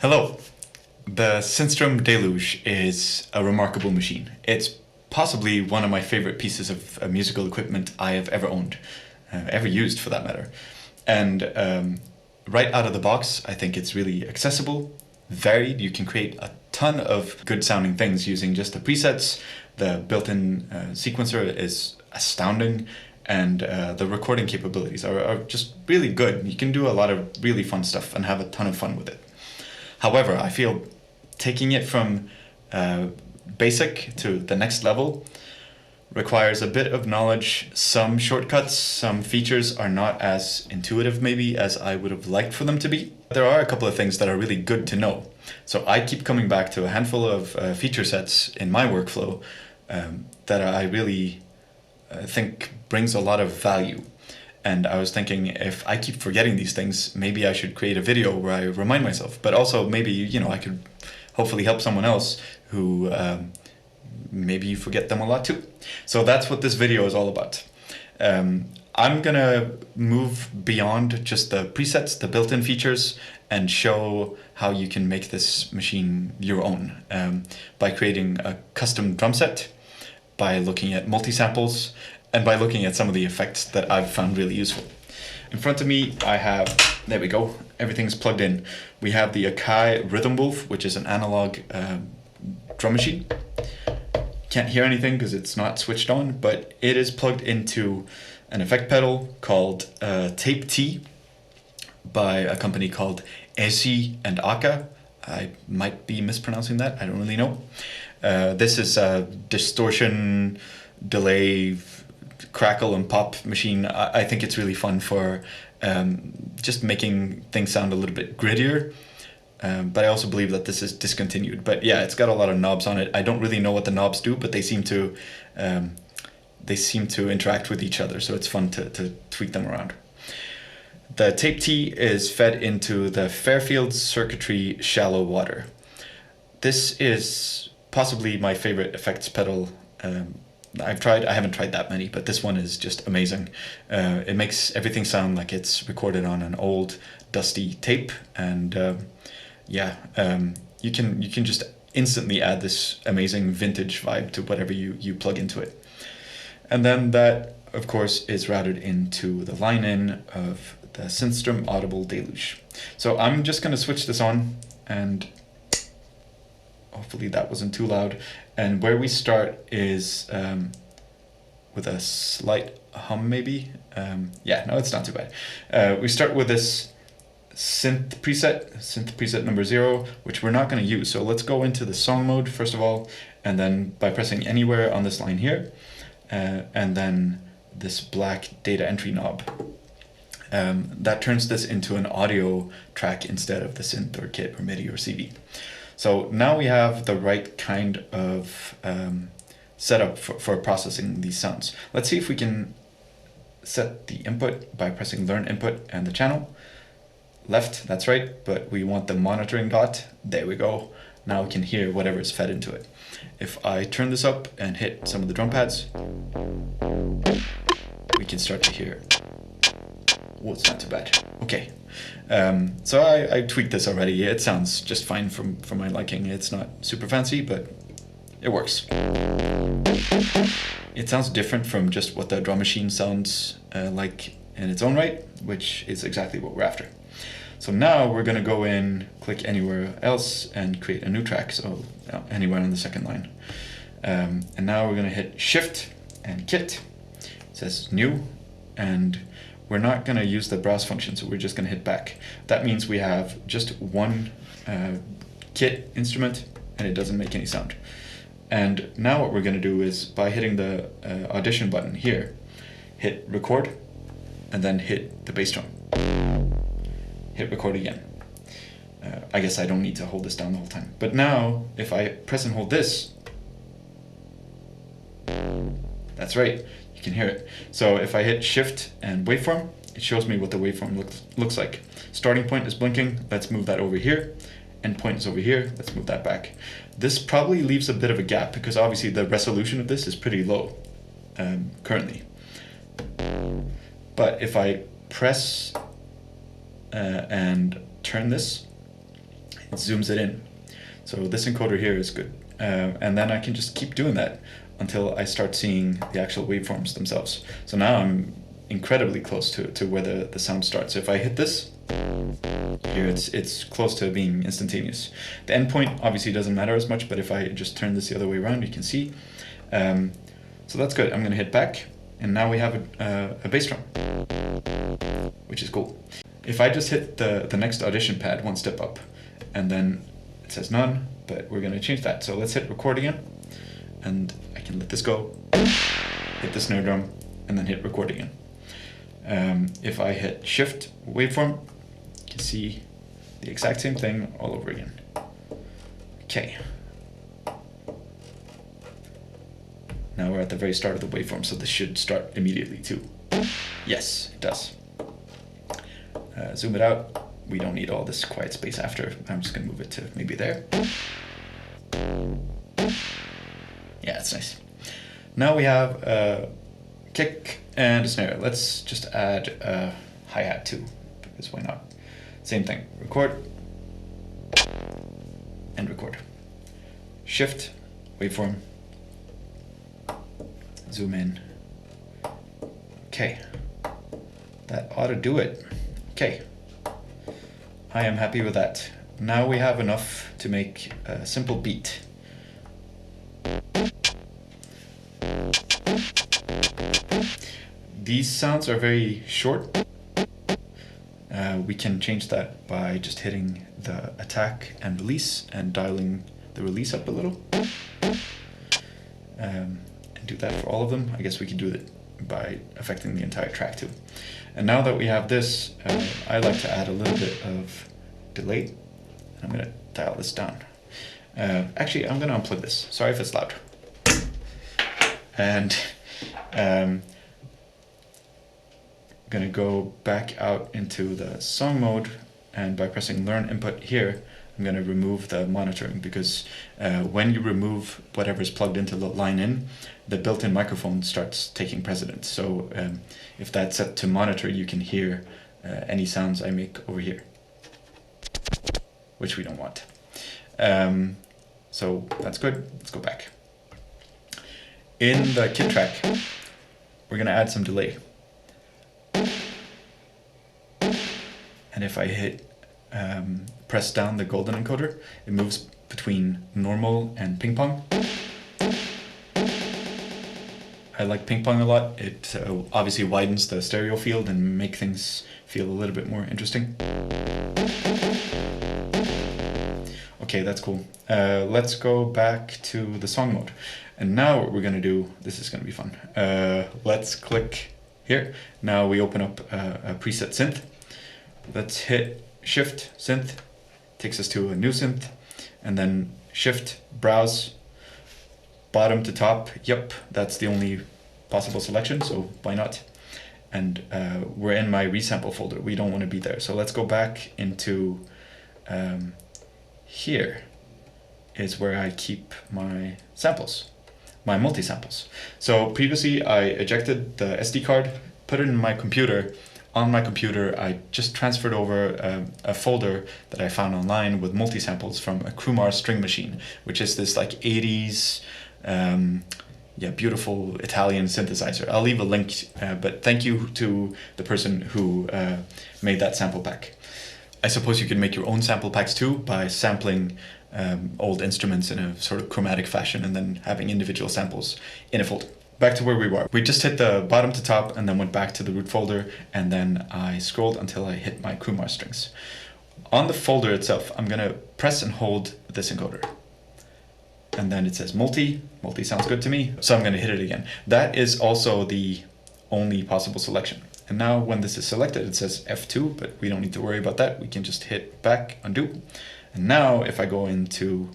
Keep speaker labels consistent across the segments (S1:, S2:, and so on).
S1: Hello. The Synthstrom Deluge is a remarkable machine. It's possibly one of my favorite pieces of musical equipment I have ever owned, ever used for that matter. And right out of the box, I think it's really accessible, varied. You can create a ton of good sounding things using just the presets. The built-in sequencer is astounding, and the recording capabilities are just really good. You can do a lot of really fun stuff and have a ton of fun with it. However, I feel taking it from basic to the next level requires a bit of knowledge, some shortcuts, some features are not as intuitive maybe as I would have liked for them to be. There are a couple of things that are really good to know. So I keep coming back to a handful of feature sets in my workflow that I really think brings a lot of value. And I was thinking, if I keep forgetting these things, maybe I should create a video where I remind myself. But also maybe, I could hopefully help someone else who maybe you forget them a lot too. So that's what this video is all about. I'm gonna move beyond just the presets, the built-in features, and show how you can make this machine your own by creating a custom drum set, by looking at multisamples, and by looking at some of the effects that I've found really useful. In front of me, I have, there we go, everything's plugged in. We have the Akai Rhythm Wolf, which is an analog drum machine. Can't hear anything because it's not switched on, but it is plugged into an effect pedal called Tape T by a company called Esi and Aka. I might be mispronouncing that, I don't really know. This is a distortion, delay, crackle and pop machine. I think it's really fun for just making things sound a little bit grittier. But I also believe that this is discontinued. But yeah, it's got a lot of knobs on it. I don't really know what the knobs do, but they seem to interact with each other. So it's fun to tweak them around. The Tape T is fed into the Fairfield Circuitry Shallow Water. This is possibly my favorite effects pedal. I haven't tried that many, but this one is just amazing. It makes everything sound like it's recorded on an old dusty tape, and you can just instantly add this amazing vintage vibe to whatever you plug into it. And then that, of course, is routed into the line-in of the Synthstrom Audible Deluge. So I'm just going to switch this on, and hopefully that wasn't too loud. And where we start is with a slight hum maybe. No, it's not too bad. We start with this synth preset number 0, which we're not going to use. So let's go into the song mode first of all, and then by pressing anywhere on this line here, and then this black data entry knob. That turns this into an audio track instead of the synth or kit or MIDI or CD. So now we have the right kind of setup for processing these sounds. Let's see if we can set the input by pressing learn input and the channel. Left, that's right, but we want the monitoring dot. There we go. Now we can hear whatever is fed into it. If I turn this up and hit some of the drum pads, we can start to hear. Oh, it's not too bad. Okay. So I tweaked this already. It sounds just fine for my liking. It's not super fancy, but it works. It sounds different from just what the drum machine sounds like in its own right, which is exactly what we're after. So now we're going to go in, click anywhere else, and create a new track. So anywhere on the second line. And now we're going to hit Shift and Kit. It says New, and we're not going to use the browse function, so we're just going to hit back. That means we have just one kit instrument, and it doesn't make any sound. And now what we're going to do is, by hitting the audition button here, hit record, and then hit the bass drum. Hit record again. I guess I don't need to hold this down the whole time. But now, if I press and hold this, that's right, you can hear it. So if I hit shift and waveform, it shows me what the waveform looks like. Starting point is blinking, let's move that over here. End point is over here, let's move that back. This probably leaves a bit of a gap because obviously the resolution of this is pretty low currently. But if I press and turn this, it zooms it in. So this encoder here is good. And then I can just keep doing that until I start seeing the actual waveforms themselves. So now I'm incredibly close to where the sound starts. So if I hit this, here it's close to being instantaneous. The endpoint obviously doesn't matter as much, but if I just turn this the other way around, you can see. So that's good. I'm gonna hit back, and now we have a bass drum, which is cool. If I just hit the next audition pad one step up, and then it says none, but we're gonna change that. So let's hit record again, and I can let this go, hit the snare drum, and then hit record again. If I hit shift waveform, you can see the exact same thing all over again. Okay. Now we're at the very start of the waveform, so this should start immediately too. Yes, it does. Zoom it out. We don't need all this quiet space after. I'm just gonna move it to maybe there. Yeah, it's nice. Now we have a kick and a snare. Let's just add a hi-hat too, because why not? Same thing, record and record. Shift, waveform, zoom in. Okay, that ought to do it. Okay, I am happy with that. Now we have enough to make a simple beat. These sounds are very short. We can change that by just hitting the attack and release and dialing the release up a little. And do that for all of them. I guess we can do it by affecting the entire track too. And now that we have this, I like to add a little bit of delay. I'm gonna dial this down. Actually, I'm gonna unplug this. Sorry if it's loud. And I'm gonna go back out into the song mode, and by pressing learn input here, I'm gonna remove the monitoring, because when you remove whatever's plugged into the line in, the built-in microphone starts taking precedence. So if that's set to monitor, you can hear any sounds I make over here, which we don't want. So that's good. Let's go back. In the kit track, we're gonna add some delay. And if I hit press down the golden encoder, it moves between normal and ping pong. I like ping pong a lot. It obviously widens the stereo field and make things feel a little bit more interesting. Okay, that's cool. Let's go back to the song mode. And now what we're gonna do, this is gonna be fun. Let's click here. Now we open up a preset synth. Let's hit shift synth, takes us to a new synth, and then shift browse, bottom to top. Yep, that's the only possible selection, so why not? And we're in my resample folder. We don't want to be there. So let's go back into here is where I keep my samples, my multi-samples. So previously I ejected the SD card, put it in my computer. On my computer, I just transferred over a folder that I found online with multi-samples from a Krumar string machine, which is this like 80s, beautiful Italian synthesizer. I'll leave a link, but thank you to the person who made that sample pack. I suppose you can make your own sample packs too by sampling old instruments in a sort of chromatic fashion and then having individual samples in a folder. Back to where we were. We just hit the bottom to top and then went back to the root folder, and then I scrolled until I hit my Krumar strings. On the folder itself, I'm gonna press and hold this encoder. And then it says multi. Multi sounds good to me, so I'm gonna hit it again. That is also the only possible selection. And now when this is selected, it says F2, but we don't need to worry about that. We can just hit back, undo. And now if I go into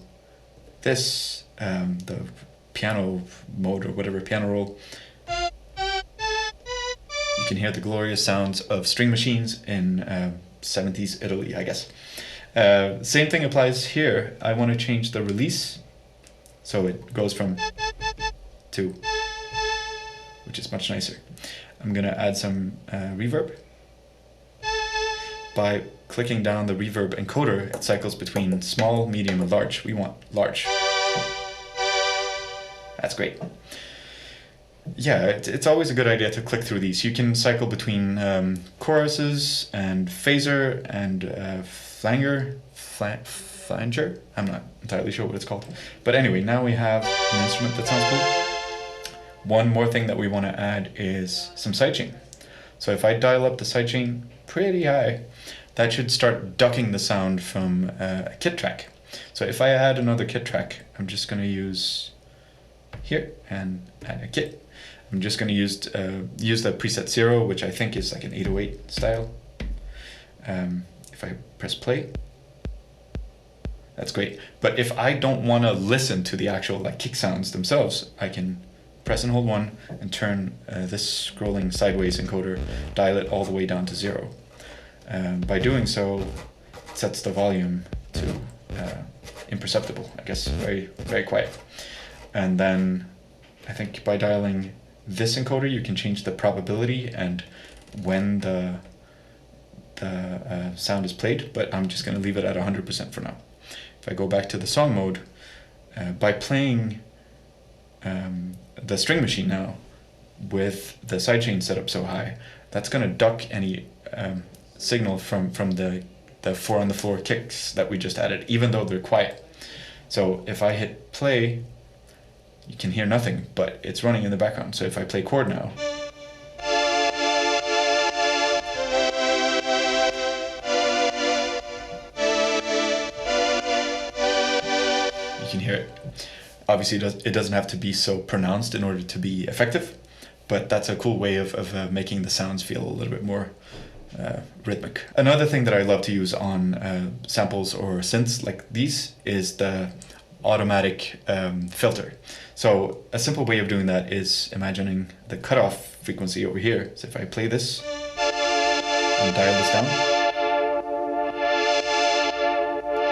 S1: this, the piano mode or whatever, piano roll, you can hear the glorious sounds of string machines in 70s Italy, I guess. Same thing applies here. I want to change the release, so it goes from to, which is much nicer. I'm gonna add some reverb, by clicking down the reverb encoder, it cycles between small, medium, and large. We want large. That's great. Yeah, it's always a good idea to click through these. You can cycle between choruses and phaser and flanger. I'm not entirely sure what it's called. But anyway, now we have an instrument that sounds cool. One more thing that we want to add is some sidechain. So if I dial up the sidechain pretty high, that should start ducking the sound from a kit track. So if I add another kit track, I'm just going to use here and add a kit. I'm just going to use the preset 0, which I think is like an 808 style. If I press play, that's great. But if I don't want to listen to the actual like kick sounds themselves, I can press and hold 1 and turn this scrolling sideways encoder, dial it all the way down to 0. By doing so, it sets the volume to imperceptible, I guess, very, very quiet. And then I think by dialing this encoder, you can change the probability and when the sound is played, but I'm just going to leave it at 100% for now. If I go back to the song mode, by playing the string machine now with the sidechain set up so high, that's going to duck any signal from the 4 on the floor kicks that we just added, even though they're quiet. So if I hit play, you can hear nothing, but it's running in the background. So if I play chord now, you can hear it. Obviously, it doesn't have to be so pronounced in order to be effective, but that's a cool way of making the sounds feel a little bit more rhythmic. Another thing that I love to use on samples or synths like these is the automatic filter. So a simple way of doing that is imagining the cutoff frequency over here. So if I play this and dial this down,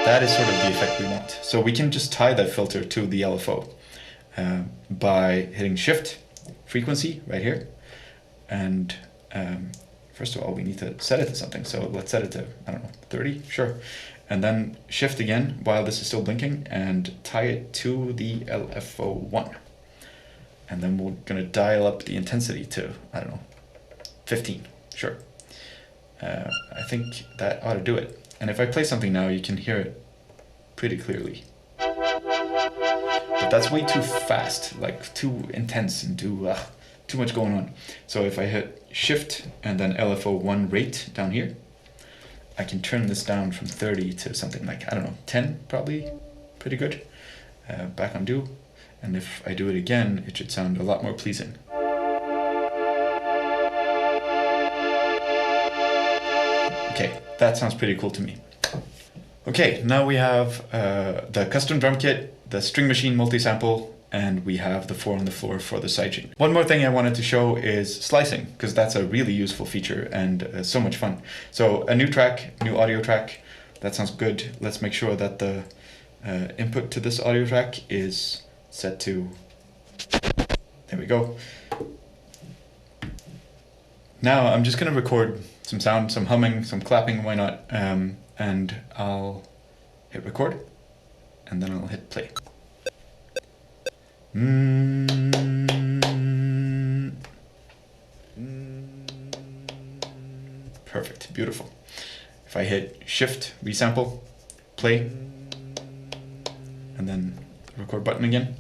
S1: that is sort of the effect we want. So we can just tie that filter to the LFO by hitting Shift, frequency right here. And first of all, we need to set it to something. So let's set it to, I don't know, 30, sure. And then Shift again while this is still blinking and tie it to the LFO1. And then we're gonna dial up the intensity to, I don't know, 15, sure. I think that ought to do it. And if I play something now, you can hear it pretty clearly. But that's way too fast, like too intense and too much going on. So if I hit Shift and then LFO1 rate down here, I can turn this down from 30 to something like, I don't know, 10 probably, pretty good. Back on do, and if I do it again, it should sound a lot more pleasing. Okay, that sounds pretty cool to me. Okay, now we have the custom drum kit, the string machine multi-sample, and we have the 4 on the floor for the sidechain. One more thing I wanted to show is slicing, because that's a really useful feature and so much fun. So a new track, new audio track, that sounds good. Let's make sure that the input to this audio track is set to, there we go. Now I'm just gonna record some sound, some humming, some clapping, why not? And I'll hit record, and then I'll hit play. Perfect, beautiful. If I hit Shift, resample, play, and then the record button again,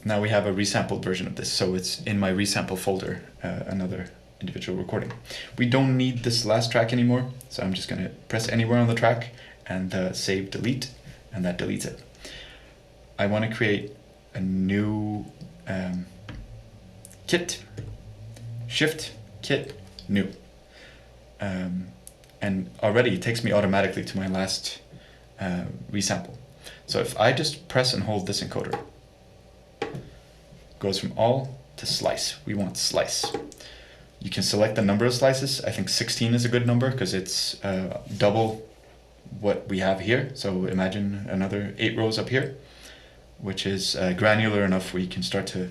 S1: now we have a resampled version of this, so it's in my resample folder, another individual recording. We don't need this last track anymore, so I'm just gonna press anywhere on the track and save delete, and that deletes it. I want to create a new kit, Shift, kit, new. And already it takes me automatically to my last resample. So if I just press and hold this encoder, it goes from all to slice. We want slice. You can select the number of slices. I think 16 is a good number because it's double what we have here. So imagine another 8 rows up here, which is granular enough where you can start to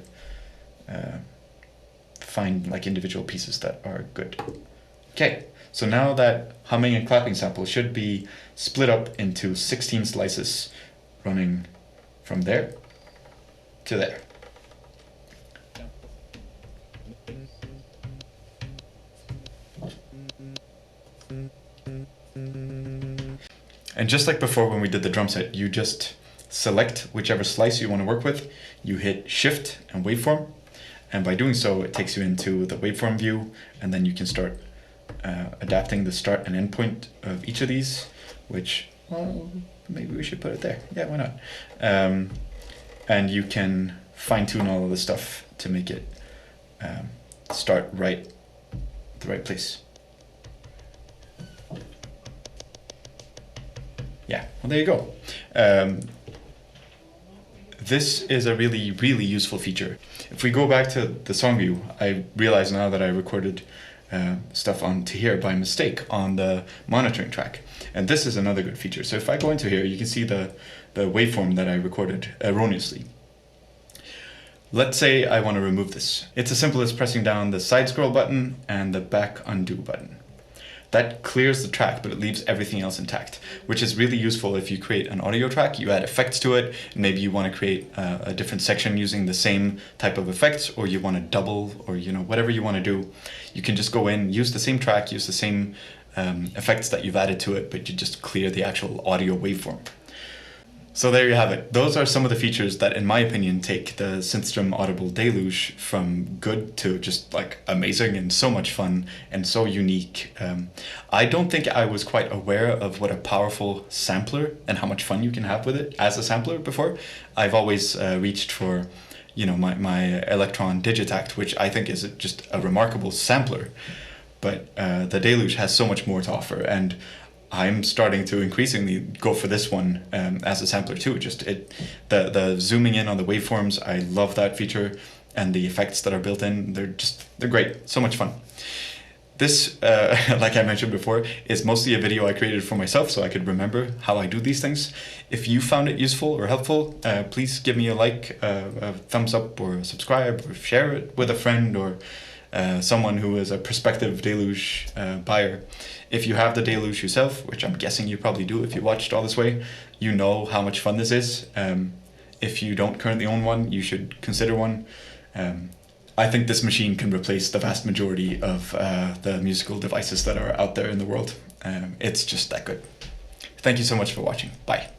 S1: find like individual pieces that are good. Okay, So now that humming and clapping sample should be split up into 16 slices running from there to there. And just like before when we did the drum set, you just select whichever slice you want to work with, you hit Shift and Waveform, and by doing so it takes you into the waveform view, and then you can start adapting the start and end point of each of these, which, well, maybe we should put it there. Yeah, why not? And you can fine-tune all of the stuff to make it start the right place. Yeah, well, there you go. This is a really, really useful feature. If we go back to the song view, I realize now that I recorded stuff onto here by mistake on the monitoring track. And this is another good feature. So if I go into here, you can see the waveform that I recorded erroneously. Let's say I want to remove this. It's as simple as pressing down the side scroll button and the back undo button. That clears the track, but it leaves everything else intact, which is really useful if you create an audio track, you add effects to it, maybe you want to create a different section using the same type of effects, or you want to double, or whatever you want to do. You can just go in, use the same track, use the same effects that you've added to it, but you just clear the actual audio waveform. So there you have it. Those are some of the features that, in my opinion, take the Synthstrom Audible Deluge from good to just like amazing and so much fun and so unique. I don't think I was quite aware of what a powerful sampler and how much fun you can have with it as a sampler before. I've always reached for, my Electron Digitact, which I think is just a remarkable sampler. But the Deluge has so much more to offer, and I'm starting to increasingly go for this one as a sampler too. The zooming in on the waveforms, I love that feature, and the effects that are built in, they're great, so much fun. This, like I mentioned before, is mostly a video I created for myself so I could remember how I do these things. If you found it useful or helpful, please give me a like, a thumbs up, or subscribe, or share it with a friend or someone who is a prospective Deluge buyer. If you have the Deluge yourself, which I'm guessing you probably do if you watched all this way, you know how much fun this is. If you don't currently own one, you should consider one. I think this machine can replace the vast majority of the musical devices that are out there in the world. It's just that good. Thank you so much for watching. Bye.